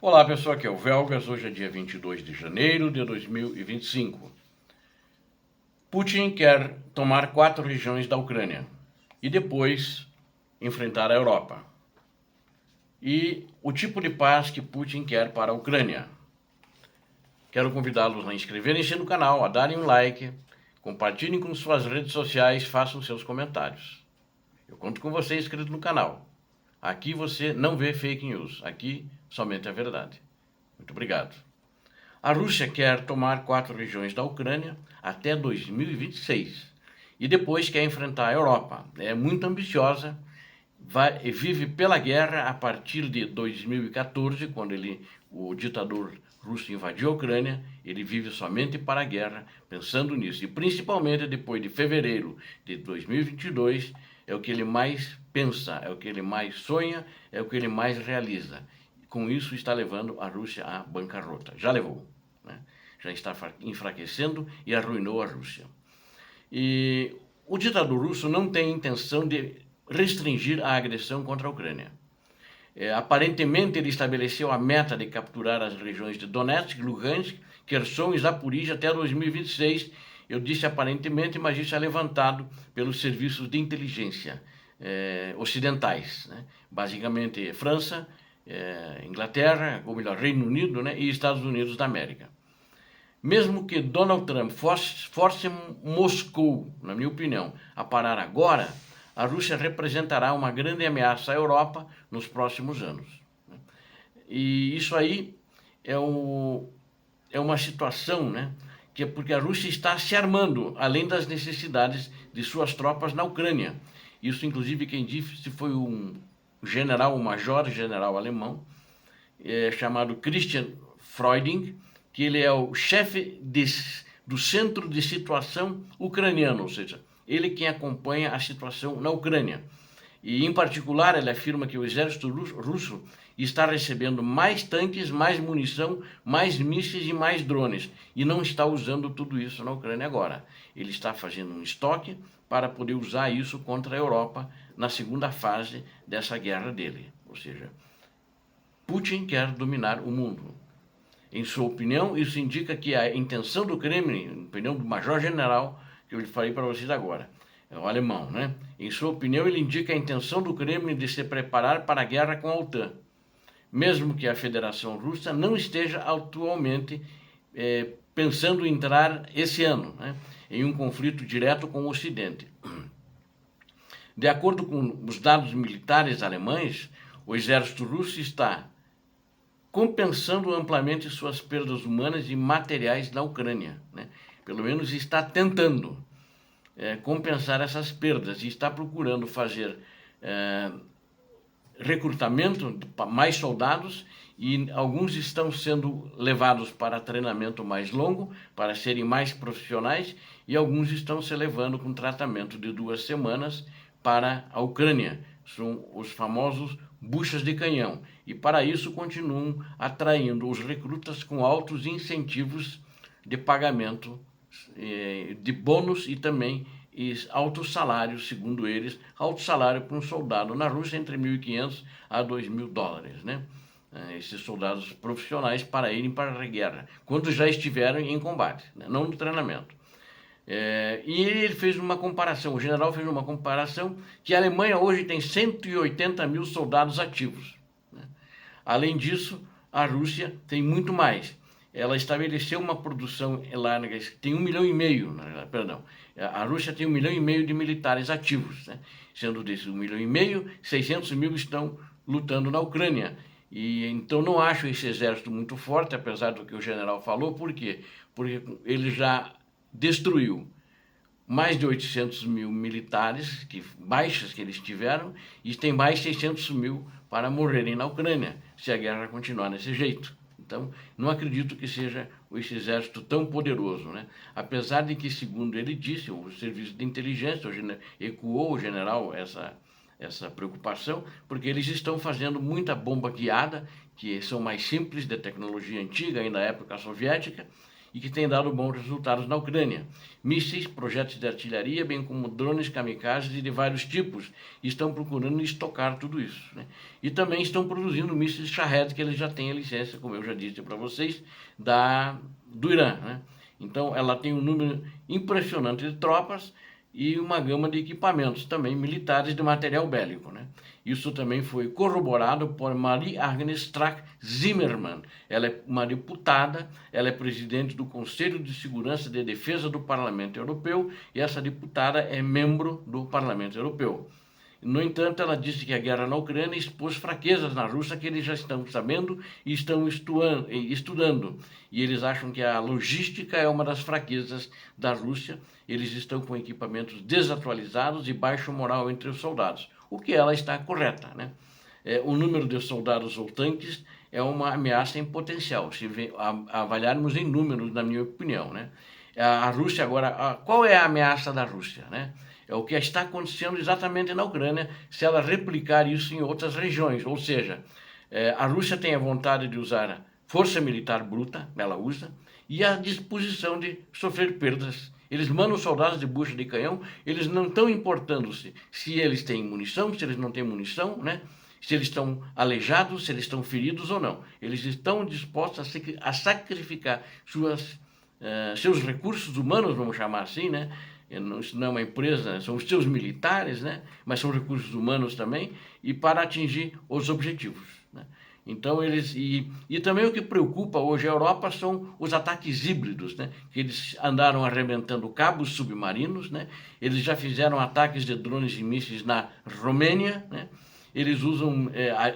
Olá pessoal, aqui é o Velgas, hoje é dia 22 de janeiro de 2025. Putin quer tomar 4 regiões da Ucrânia e depois enfrentar a Europa. E o tipo de paz que Putin quer para a Ucrânia. Quero convidá-los a inscreverem-se no canal, a darem um like, compartilhem com suas redes sociais, façam seus comentários. Eu conto com você inscrito no canal. Aqui você não vê fake news, aqui somente a verdade. Muito obrigado. A Rússia quer tomar 4 regiões da Ucrânia até 2026 e depois quer enfrentar a Europa. É muito ambiciosa, vive pela guerra a partir de 2014, quando o ditador russo invadiu a Ucrânia. Ele vive somente para a guerra, pensando nisso. E principalmente depois de fevereiro de 2022, é o que ele mais pensa, é o que ele mais sonha, é o que ele mais realiza. Com isso está levando a Rússia à bancarrota. Já levou, né? Já está enfraquecendo e arruinou a Rússia. E o ditador russo não tem intenção de restringir a agressão contra a Ucrânia. Aparentemente ele estabeleceu a meta de capturar as regiões de Donetsk, Luhansk, Kherson e Zaporizhia até 2026. Eu disse aparentemente, mas isso é levantado pelos serviços de inteligência ocidentais, né? Basicamente França, Inglaterra, ou melhor, Reino Unido, né, e Estados Unidos da América. Mesmo que Donald Trump force Moscou, na minha opinião, a parar agora, a Rússia representará uma grande ameaça à Europa nos próximos anos. E isso aí é uma situação, né, que é porque a Rússia está se armando, além das necessidades de suas tropas na Ucrânia. Isso, inclusive, quem disse foi um major general alemão, chamado Christian Freuding, que ele é o chefe do centro de situação ucraniano, ou seja, ele quem acompanha a situação na Ucrânia. E, em particular, ele afirma que o exército russo está recebendo mais tanques, mais munição, mais mísseis e mais drones, e não está usando tudo isso na Ucrânia agora. Ele está fazendo um estoque para poder usar isso contra a Europa na segunda fase dessa guerra dele. Ou seja, Putin quer dominar o mundo. Em sua opinião, isso indica que a intenção do Kremlin, opinião do major-general, que eu falei para vocês agora, é o alemão, né? Em sua opinião, ele indica a intenção do Kremlin de se preparar para a guerra com a OTAN, mesmo que a Federação Russa não esteja atualmente pensando em entrar esse ano, né, em um conflito direto com o Ocidente. De acordo com os dados militares alemães, o exército russo está compensando amplamente suas perdas humanas e materiais na Ucrânia, né? Pelo menos está tentando compensar essas perdas e está procurando fazer recrutamento de mais soldados, e alguns estão sendo levados para treinamento mais longo, para serem mais profissionais, e alguns estão se levando com tratamento de 2 semanas para a Ucrânia. São os famosos buchas de canhão, e para isso continuam atraindo os recrutas com altos incentivos de pagamento, de bônus e também altos salários, segundo eles, alto salário para um soldado na Rússia entre 1.500 a 2.000 dólares, né? Esses soldados profissionais para irem para a guerra, quando já estiveram em combate, né? Não no treinamento. E ele fez uma comparação, o general fez uma comparação que a Alemanha hoje tem 180 mil soldados ativos, né? Além disso, a Rússia tem muito mais. Ela estabeleceu uma produção lá, tem 1,5 milhão, perdão, a Rússia tem 1,5 milhão de militares ativos, né? Sendo desses 1,5 milhão, 600 mil estão lutando na Ucrânia. E então não acho esse exército muito forte, apesar do que o general falou. Por quê? Porque ele já destruiu mais de 800 mil militares, baixas que eles tiveram, e tem mais 600 mil para morrerem na Ucrânia, se a guerra continuar desse jeito. Então, não acredito que seja esse exército tão poderoso, né? Apesar de que, segundo ele disse, o serviço de inteligência ecoou o general essa preocupação, porque eles estão fazendo muita bomba guiada, que são mais simples, de tecnologia antiga, ainda da época soviética, e que tem dado bons resultados na Ucrânia. Mísseis, projetos de artilharia, bem como drones kamikazes de vários tipos, estão procurando estocar tudo isso, né? E também estão produzindo mísseis Shahed, que eles já têm a licença, como eu já disse para vocês, do Irã, né? Então ela tem um número impressionante de tropas e uma gama de equipamentos também militares de material bélico, né? Isso também foi corroborado por Marie-Agnes Strack-Zimmermann. Ela é uma deputada, ela é presidente do Conselho de Segurança e de Defesa do Parlamento Europeu e essa deputada é membro do Parlamento Europeu. No entanto, ela disse que a guerra na Ucrânia expôs fraquezas na Rússia que eles já estão sabendo e estão estudando. E eles acham que a logística é uma das fraquezas da Rússia. Eles estão com equipamentos desatualizados e baixo moral entre os soldados. O que ela está correta, né? O número de soldados ou tanques é uma ameaça em potencial, se avaliarmos em números, na minha opinião, né? A Rússia agora, qual é a ameaça da Rússia, né? É o que está acontecendo exatamente na Ucrânia, se ela replicar isso em outras regiões. Ou seja, a Rússia tem a vontade de usar força militar bruta, ela usa, e a disposição de sofrer perdas. Eles mandam soldados de bucha de canhão, eles não estão importando-se se eles têm munição, se eles não têm munição, né? Se eles estão aleijados, se eles estão feridos ou não. Eles estão dispostos a sacrificar seus recursos humanos, vamos chamar assim, né? Isso não é uma empresa, são os seus militares, né? Mas são recursos humanos também, e para atingir os objetivos, né? Então e também o que preocupa hoje a Europa são os ataques híbridos, né? Que eles andaram arrebentando cabos submarinos, né? Eles já fizeram ataques de drones e mísseis na Romênia, né? Eles usam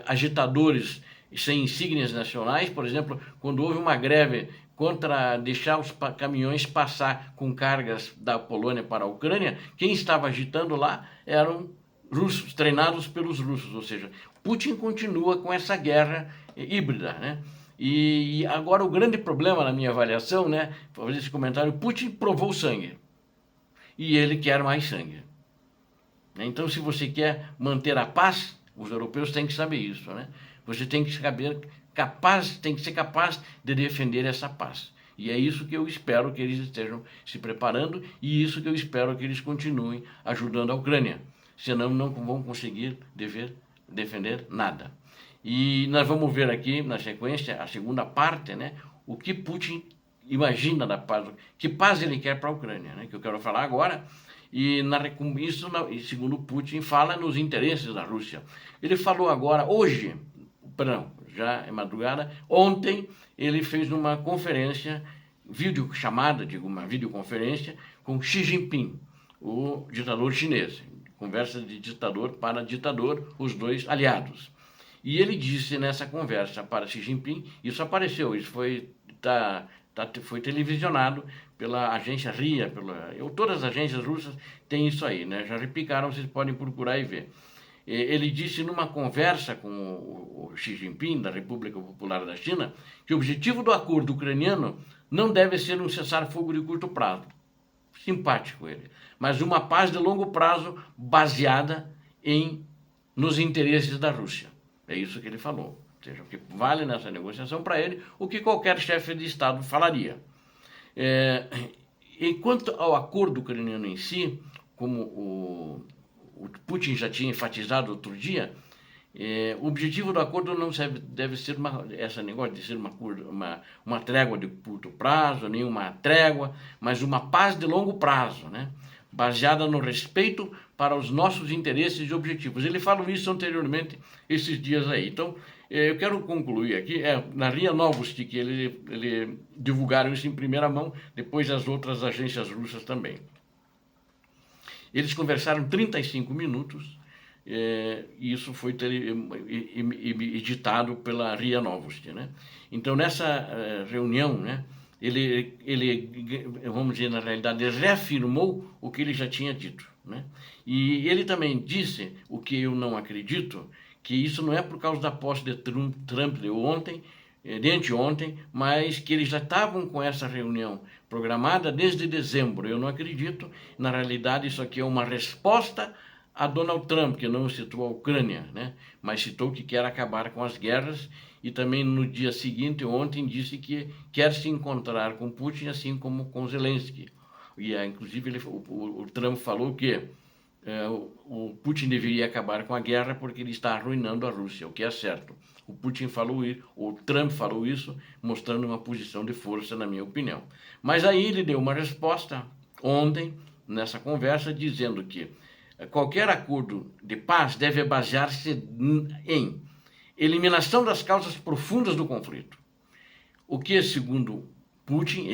agitadores sem insígnias nacionais, por exemplo, quando houve uma greve contra deixar os caminhões passar com cargas da Polônia para a Ucrânia, quem estava agitando lá eram russos, treinados pelos russos, ou seja, Putin continua com essa guerra híbrida, né? E agora o grande problema na minha avaliação, né, vou fazer esse comentário, Putin provou sangue e ele quer mais sangue. Então, se você quer manter a paz, os europeus têm que saber isso, né? Você tem que saber tem que ser capaz de defender essa paz. E é isso que eu espero que eles estejam se preparando e isso que eu espero que eles continuem ajudando a Ucrânia. Senão não vão conseguir defender nada. E nós vamos ver aqui na sequência a segunda parte, né? O que Putin imagina da paz, que paz ele quer para a Ucrânia, né? Que eu quero falar agora. E isso, segundo Putin, fala nos interesses da Rússia. Ele falou agora, hoje, já é madrugada, ontem ele fez uma conferência, uma videoconferência com Xi Jinping, o ditador chinês. Conversa de ditador para ditador, os dois aliados. E ele disse nessa conversa para Xi Jinping, isso apareceu, isso foi televisionado pela agência RIA, todas as agências russas têm isso aí, né? Já replicaram, vocês podem procurar e ver. Ele disse numa conversa com o Xi Jinping, da República Popular da China, que o objetivo do acordo ucraniano não deve ser um cessar-fogo de curto prazo, simpático ele, mas uma paz de longo prazo baseada nos interesses da Rússia. É isso que ele falou. Ou seja, o que vale nessa negociação para ele, o que qualquer chefe de Estado falaria. Enquanto ao acordo ucraniano em si, como o Putin já tinha enfatizado outro dia, o objetivo do acordo não deve ser esse negócio de ser uma trégua de curto prazo, nem uma trégua, mas uma paz de longo prazo, né? Baseada no respeito para os nossos interesses e objetivos. Ele falou isso anteriormente, esses dias aí. Então, eu quero concluir aqui, na RIA Novosti, que ele divulgaram isso em primeira mão, depois as outras agências russas também. Eles conversaram 35 minutos, e isso foi editado pela RIA Novosti, né? Então, nessa reunião, né, ele, vamos dizer, na realidade, ele reafirmou o que ele já tinha dito, né? E ele também disse, o que eu não acredito, que isso não é por causa da posse de Trump de anteontem, mas que eles já estavam com essa reunião programada desde dezembro. Eu não acredito. Na realidade, isso aqui é uma resposta a Donald Trump, que não citou a Ucrânia, né? Mas citou que quer acabar com as guerras, e também no dia seguinte, ontem, disse que quer se encontrar com Putin, assim como com Zelensky. E inclusive o Trump falou que o Putin deveria acabar com a guerra porque ele está arruinando a Rússia, o que é certo. O Putin falou isso, o Trump falou isso, mostrando uma posição de força, na minha opinião. Mas aí ele deu uma resposta ontem, nessa conversa, dizendo que qualquer acordo de paz deve basear-se em eliminação das causas profundas do conflito. O que, segundo Putin,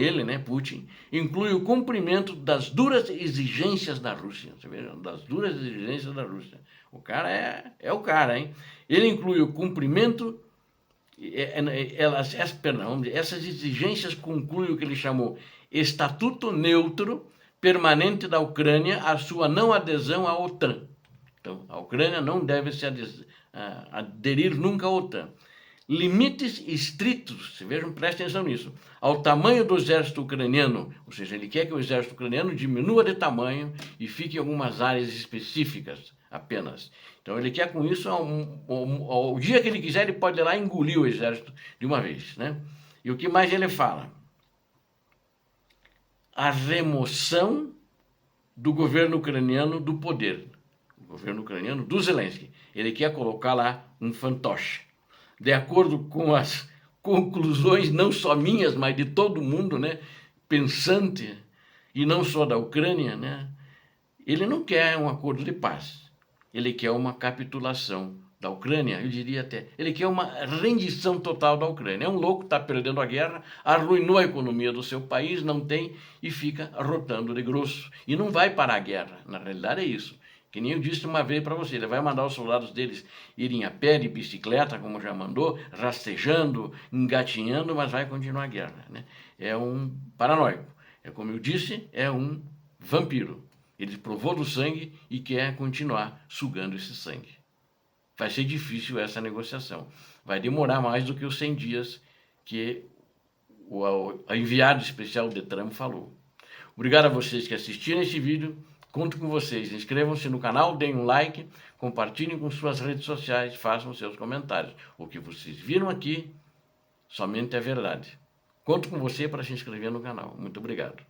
Putin, inclui o cumprimento das duras exigências da Rússia. Você veja, das duras exigências da Rússia. O cara é o cara, hein? Ele inclui o cumprimento, essas exigências concluem o que ele chamou estatuto neutro permanente da Ucrânia, a sua não adesão à OTAN. Então, a Ucrânia não deve se aderir nunca à OTAN. Limites estritos, vejam, prestem atenção nisso, ao tamanho do exército ucraniano, ou seja, ele quer que o exército ucraniano diminua de tamanho e fique em algumas áreas específicas apenas. Então ele quer com isso, ao dia que ele quiser, ele pode ir lá e engolir o exército de uma vez, né? E o que mais ele fala? A remoção do governo ucraniano do poder, o governo ucraniano do Zelensky. Ele quer colocar lá um fantoche. De acordo com as conclusões, não só minhas, mas de todo mundo, né, pensante, e não só da Ucrânia, né, ele não quer um acordo de paz, ele quer uma capitulação da Ucrânia, eu diria até, ele quer uma rendição total da Ucrânia. É um louco, está perdendo a guerra, arruinou a economia do seu país, não tem, e fica rotando de grosso, e não vai parar a guerra, na realidade é isso. Que nem eu disse uma vez para você, ele vai mandar os soldados deles irem a pé, de bicicleta, como já mandou, rastejando, engatinhando, mas vai continuar a guerra, né? É um paranoico. É como eu disse, é um vampiro. Ele provou do sangue e quer continuar sugando esse sangue. Vai ser difícil essa negociação. Vai demorar mais do que os 100 dias que o enviado especial de Trump falou. Obrigado a vocês que assistiram esse vídeo. Conto com vocês. Inscrevam-se no canal, deem um like, compartilhem com suas redes sociais, façam seus comentários. O que vocês viram aqui somente é verdade. Conto com você para se inscrever no canal. Muito obrigado.